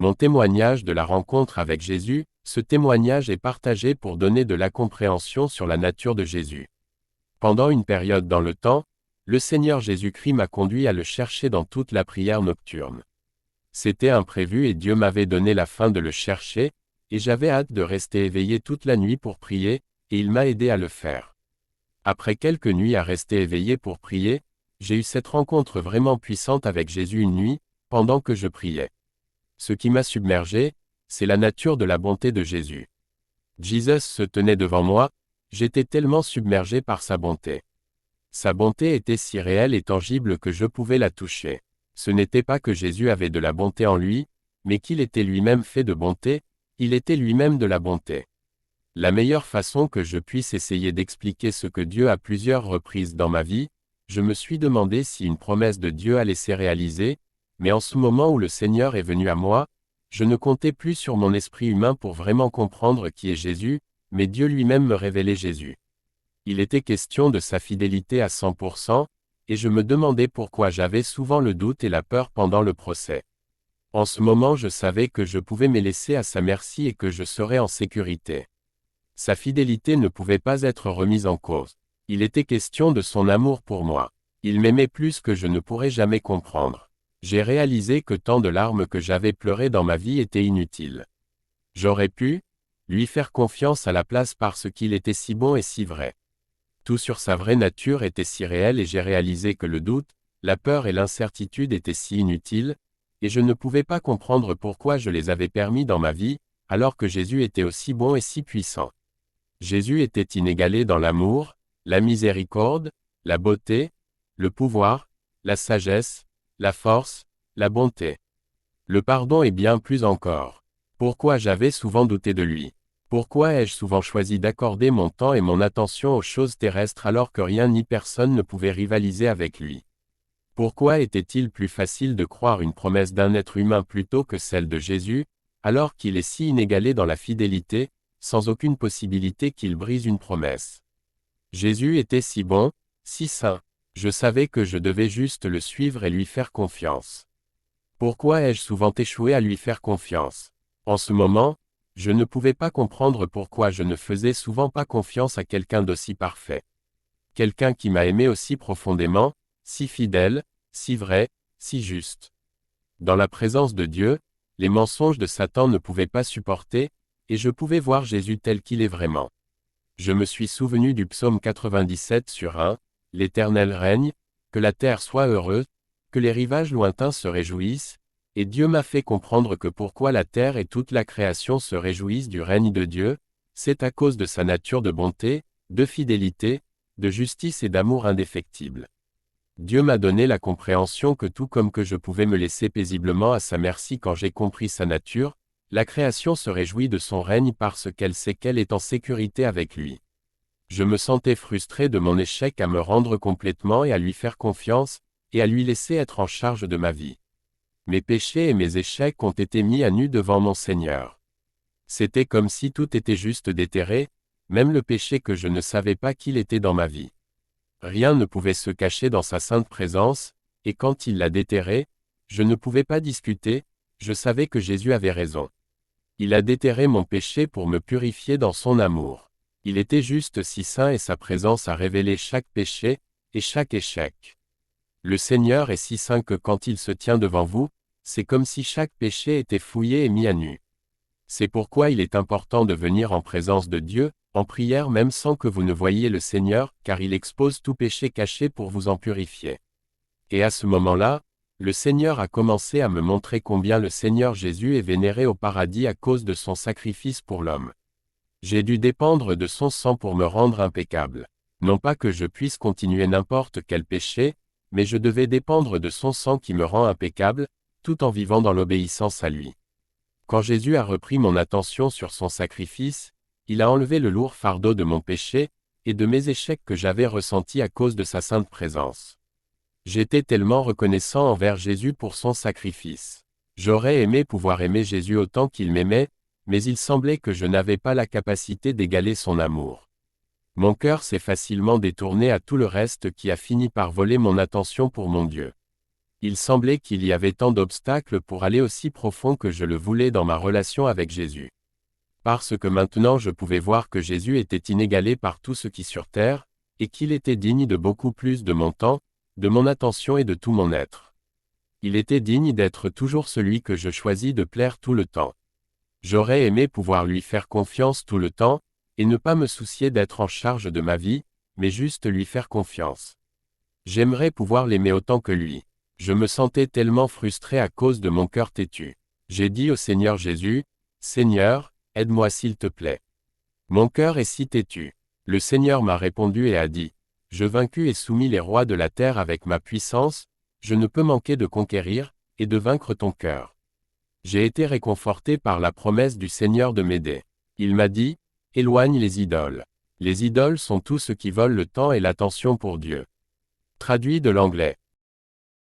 Mon témoignage de la rencontre avec Jésus, ce témoignage est partagé pour donner de la compréhension sur la nature de Jésus. Pendant une période dans le temps, le Seigneur Jésus-Christ m'a conduit à le chercher dans toute la prière nocturne. C'était imprévu et Dieu m'avait donné la faim de le chercher, et j'avais hâte de rester éveillé toute la nuit pour prier, et il m'a aidé à le faire. Après quelques nuits à rester éveillé pour prier, j'ai eu cette rencontre vraiment puissante avec Jésus une nuit, pendant que je priais. Ce qui m'a submergé, c'est la nature de la bonté de Jésus. Jésus se tenait devant moi, j'étais tellement submergé par sa bonté. Sa bonté était si réelle et tangible que je pouvais la toucher. Ce n'était pas que Jésus avait de la bonté en lui, mais qu'il était lui-même fait de bonté, il était lui-même de la bonté. La meilleure façon que je puisse essayer d'expliquer ce que Dieu a à plusieurs reprises dans ma vie, je me suis demandé si une promesse de Dieu allait se réaliser, mais en ce moment où le Seigneur est venu à moi, je ne comptais plus sur mon esprit humain pour vraiment comprendre qui est Jésus, mais Dieu lui-même me révélait Jésus. Il était question de sa fidélité à 100%, et je me demandais pourquoi j'avais souvent le doute et la peur pendant le procès. En ce moment je savais que je pouvais me laisser à sa merci et que je serais en sécurité. Sa fidélité ne pouvait pas être remise en cause. Il était question de son amour pour moi. Il m'aimait plus que je ne pourrais jamais comprendre. J'ai réalisé que tant de larmes que j'avais pleurées dans ma vie étaient inutiles. J'aurais pu lui faire confiance à la place parce qu'il était si bon et si vrai. Tout sur sa vraie nature était si réel et j'ai réalisé que le doute, la peur et l'incertitude étaient si inutiles, et je ne pouvais pas comprendre pourquoi je les avais permis dans ma vie, alors que Jésus était aussi bon et si puissant. Jésus était inégalé dans l'amour, la miséricorde, la beauté, le pouvoir, la sagesse, la force, la bonté. Le pardon et bien plus encore. Pourquoi j'avais souvent douté de lui? Pourquoi ai-je souvent choisi d'accorder mon temps et mon attention aux choses terrestres alors que rien ni personne ne pouvait rivaliser avec lui? Pourquoi était-il plus facile de croire une promesse d'un être humain plutôt que celle de Jésus, alors qu'il est si inégalé dans la fidélité, sans aucune possibilité qu'il brise une promesse? Jésus était si bon, si saint. Je savais que je devais juste le suivre et lui faire confiance. Pourquoi ai-je souvent échoué à lui faire confiance? En ce moment, je ne pouvais pas comprendre pourquoi je ne faisais souvent pas confiance à quelqu'un d'aussi parfait. Quelqu'un qui m'a aimé aussi profondément, si fidèle, si vrai, si juste. Dans la présence de Dieu, les mensonges de Satan ne pouvaient pas supporter, et je pouvais voir Jésus tel qu'il est vraiment. Je me suis souvenu du psaume 97 sur 1, l'Éternel règne, que la terre soit heureuse, que les rivages lointains se réjouissent, et Dieu m'a fait comprendre que pourquoi la terre et toute la création se réjouissent du règne de Dieu, c'est à cause de sa nature de bonté, de fidélité, de justice et d'amour indéfectible. Dieu m'a donné la compréhension que tout comme que je pouvais me laisser paisiblement à sa merci quand j'ai compris sa nature, la création se réjouit de son règne parce qu'elle sait qu'elle est en sécurité avec lui. Je me sentais frustré de mon échec à me rendre complètement et à lui faire confiance, et à lui laisser être en charge de ma vie. Mes péchés et mes échecs ont été mis à nu devant mon Seigneur. C'était comme si tout était juste déterré, même le péché que je ne savais pas qu'il était dans ma vie. Rien ne pouvait se cacher dans sa sainte présence, et quand il l'a déterré, je ne pouvais pas discuter, je savais que Jésus avait raison. Il a déterré mon péché pour me purifier dans son amour. Il était juste si saint et sa présence a révélé chaque péché, et chaque échec. Le Seigneur est si saint que quand il se tient devant vous, c'est comme si chaque péché était fouillé et mis à nu. C'est pourquoi il est important de venir en présence de Dieu, en prière même sans que vous ne voyiez le Seigneur, car il expose tout péché caché pour vous en purifier. Et à ce moment-là, le Seigneur a commencé à me montrer combien le Seigneur Jésus est vénéré au paradis à cause de son sacrifice pour l'homme. J'ai dû dépendre de son sang pour me rendre impeccable. Non pas que je puisse continuer n'importe quel péché, mais je devais dépendre de son sang qui me rend impeccable, tout en vivant dans l'obéissance à lui. Quand Jésus a repris mon attention sur son sacrifice, il a enlevé le lourd fardeau de mon péché, et de mes échecs que j'avais ressentis à cause de sa sainte présence. J'étais tellement reconnaissant envers Jésus pour son sacrifice. J'aurais aimé pouvoir aimer Jésus autant qu'il m'aimait, mais il semblait que je n'avais pas la capacité d'égaler son amour. Mon cœur s'est facilement détourné à tout le reste qui a fini par voler mon attention pour mon Dieu. Il semblait qu'il y avait tant d'obstacles pour aller aussi profond que je le voulais dans ma relation avec Jésus. Parce que maintenant je pouvais voir que Jésus était inégalé par tout ce qui sur terre, et qu'il était digne de beaucoup plus de mon temps, de mon attention et de tout mon être. Il était digne d'être toujours celui que je choisis de plaire tout le temps. J'aurais aimé pouvoir lui faire confiance tout le temps, et ne pas me soucier d'être en charge de ma vie, mais juste lui faire confiance. J'aimerais pouvoir l'aimer autant que lui. Je me sentais tellement frustré à cause de mon cœur têtu. J'ai dit au Seigneur Jésus, « Seigneur, aide-moi s'il te plaît. Mon cœur est si têtu. » Le Seigneur m'a répondu et a dit, « Je vaincus et soumis les rois de la terre avec ma puissance, je ne peux manquer de conquérir, et de vaincre ton cœur. » J'ai été réconforté par la promesse du Seigneur de m'aider. Il m'a dit, « Éloigne les idoles. » Les idoles sont tout ce qui vole le temps et l'attention pour Dieu. Traduit de l'anglais.